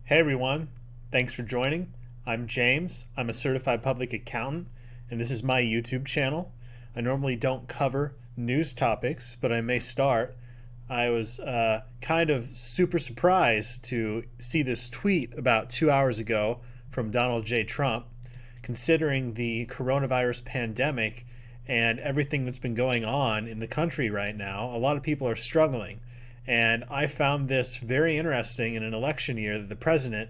Hey everyone, thanks for joining. I'm James. I'm a certified public accountant, and this is my YouTube channel. I normally don't cover news topics, but I may start. I was kind of super surprised to see this tweet about 2 hours ago from Donald J. Trump, considering the coronavirus pandemic and everything that's been going on in the country right now. A lot of people are struggling. And I found this very interesting in an election year that the president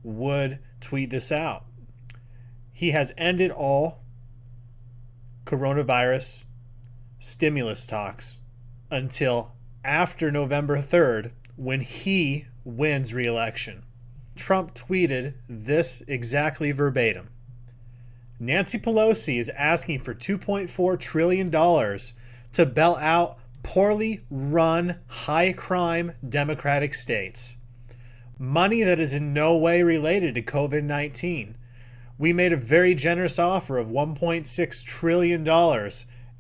would tweet this out. He has ended all coronavirus stimulus talks until after November 3rd, when he wins re-election. Trump tweeted this exactly verbatim. Nancy Pelosi is asking for $2.4 trillion to bail out poorly run, high-crime Democratic states. Money that is in no way related to COVID-19. We made a very generous offer of $1.6 trillion,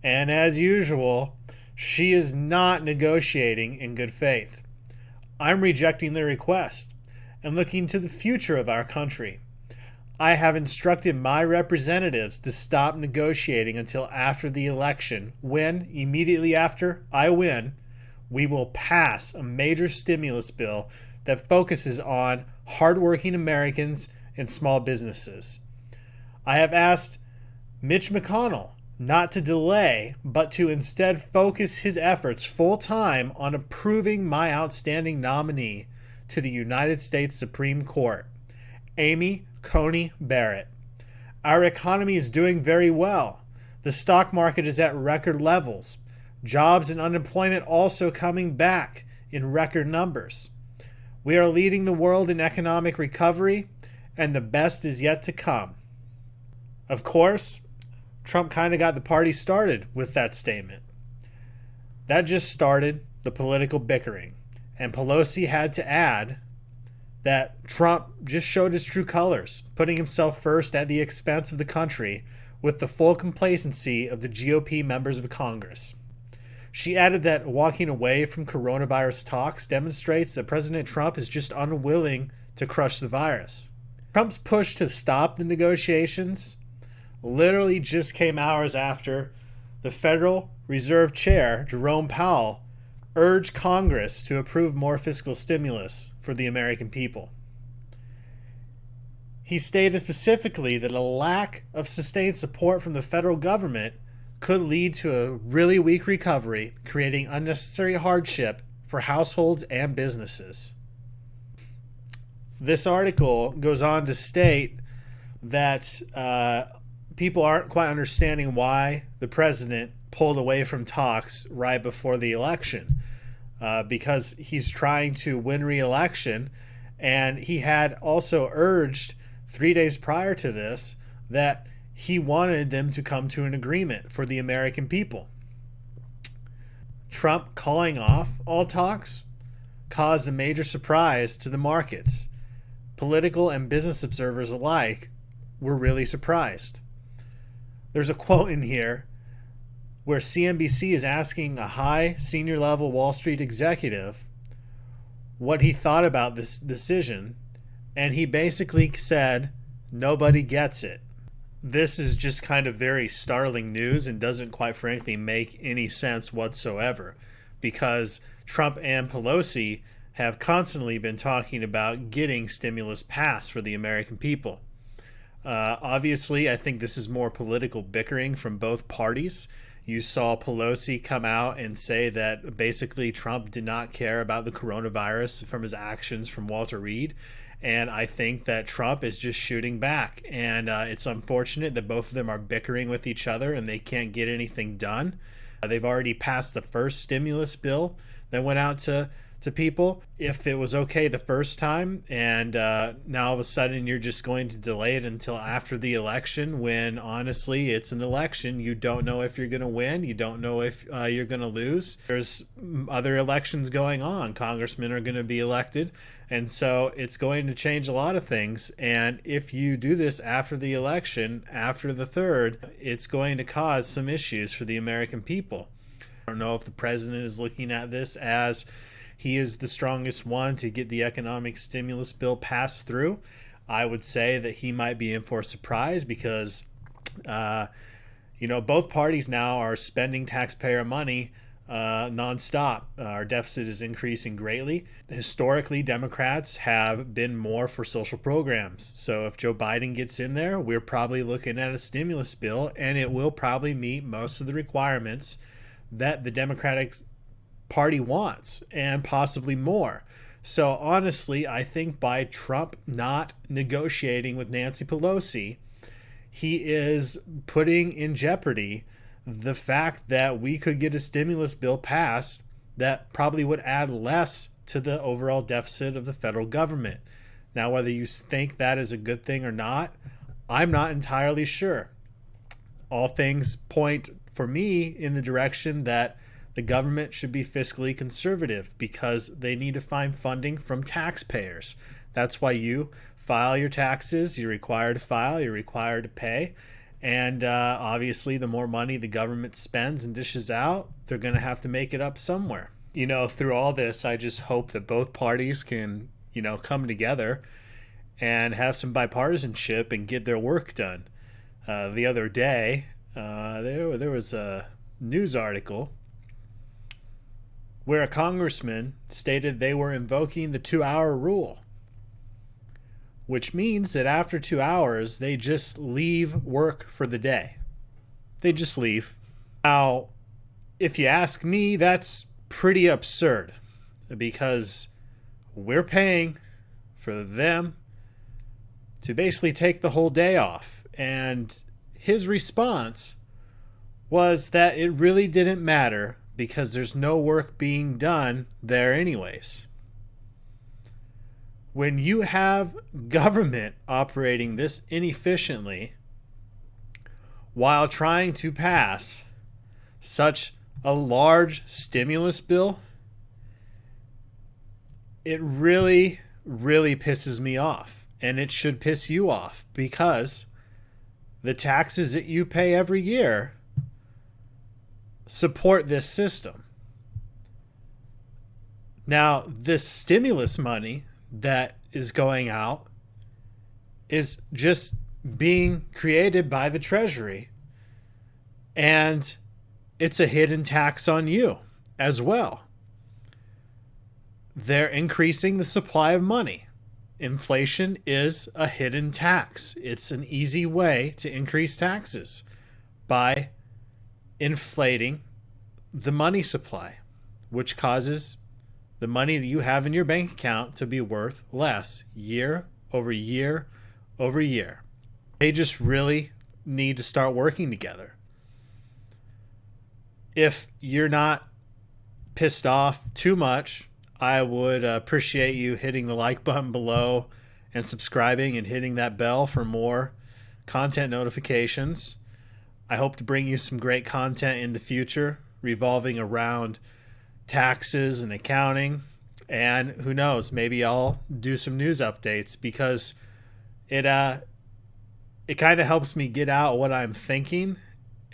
and as usual, she is not negotiating in good faith. I'm rejecting the request and looking to the future of our country. I have instructed my representatives to stop negotiating until after the election, when, immediately after I win, we will pass a major stimulus bill that focuses on hardworking Americans and small businesses. I have asked Mitch McConnell not to delay, but to instead focus his efforts full-time on approving my outstanding nominee to the United States Supreme Court, Amy Coney Barrett. Our economy is doing very well. The stock market is at record levels. Jobs and unemployment also coming back in record numbers. We are leading the world in economic recovery, and the best is yet to come. Of course, Trump kind of got the party started with that statement. That just started the political bickering, and Pelosi had to add that Trump just showed his true colors, putting himself first at the expense of the country with the full complacency of the GOP members of Congress. She added that walking away from coronavirus talks demonstrates that President Trump is just unwilling to crush the virus. Trump's push to stop the negotiations literally just came hours after the Federal Reserve Chair, Jerome Powell, urged Congress to approve more fiscal stimulus for the American people. He stated specifically that a lack of sustained support from the federal government could lead to a really weak recovery, creating unnecessary hardship for households and businesses. This article goes on to state that people aren't quite understanding why the president pulled away from talks right before the election, because he's trying to win re-election, and he had also urged 3 days prior to this that he wanted them to come to an agreement for the American people. Trump calling off all talks caused a major surprise to the markets. Political and business observers alike were really surprised. There's a quote in here where CNBC is asking a high senior level Wall Street executive what he thought about this decision, and he basically said, nobody gets it. This is just kind of very startling news and doesn't quite frankly make any sense whatsoever, because Trump and Pelosi have constantly been talking about getting stimulus passed for the American people. Obviously, I think this is more political bickering from both parties. You saw Pelosi come out and say that basically Trump did not care about the coronavirus from his actions from Walter Reed. And I think that Trump is just shooting back. And it's unfortunate that both of them are bickering with each other and they can't get anything done. They've already passed the first stimulus bill that went out to people. If it was okay the first time, and now all of a sudden you're just going to delay it until after the election, when honestly it's an election. You don't know if you're going to win. You don't know if you're going to lose. There's other elections going on. Congressmen are going to be elected. And so it's going to change a lot of things. And if you do this after the election, after the 3rd, it's going to cause some issues for the American people. I don't know if the president is looking at this as he is the strongest one to get the economic stimulus bill passed through. I would say that he might be in for a surprise because, both parties now are spending taxpayer money nonstop. Our deficit is increasing greatly. Historically, Democrats have been more for social programs. So if Joe Biden gets in there, we're probably looking at a stimulus bill, and it will probably meet most of the requirements that the Democratic Party wants, and possibly more. So honestly, I think by Trump not negotiating with Nancy Pelosi, he is putting in jeopardy the fact that we could get a stimulus bill passed that probably would add less to the overall deficit of the federal government. Now, whether you think that is a good thing or not, I'm not entirely sure. All things point for me in the direction that the government should be fiscally conservative because they need to find funding from taxpayers. That's why you file your taxes. You're required to file. You're required to pay. And obviously, the more money the government spends and dishes out, they're going to have to make it up somewhere. Through all this, I just hope that both parties can, come together and have some bipartisanship and get their work done. The other day, there was a news article where a congressman stated they were invoking the 2-hour rule, which means that after 2 hours, they just leave work for the day. They just leave. Now, if you ask me, that's pretty absurd because we're paying for them to basically take the whole day off. And his response was that it really didn't matter because there's no work being done there anyways. When you have government operating this inefficiently while trying to pass such a large stimulus bill, it really, really pisses me off. And it should piss you off because the taxes that you pay every year support this system. Now, this stimulus money that is going out is just being created by the Treasury, and it's a hidden tax on you as well. They're increasing the supply of money. Inflation is a hidden tax. It's an easy way to increase taxes by inflating the money supply, which causes the money that you have in your bank account to be worth less year over year over year. They just really need to start working together. If you're not pissed off too much, I would appreciate you hitting the like button below and subscribing and hitting that bell for more content notifications. I hope to bring you some great content in the future revolving around taxes and accounting, and who knows, maybe I'll do some news updates because it kind of helps me get out what I'm thinking,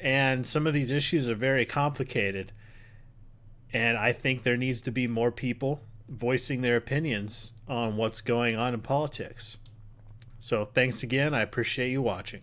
and some of these issues are very complicated, and I think there needs to be more people voicing their opinions on what's going on in politics. So thanks again. I appreciate you watching.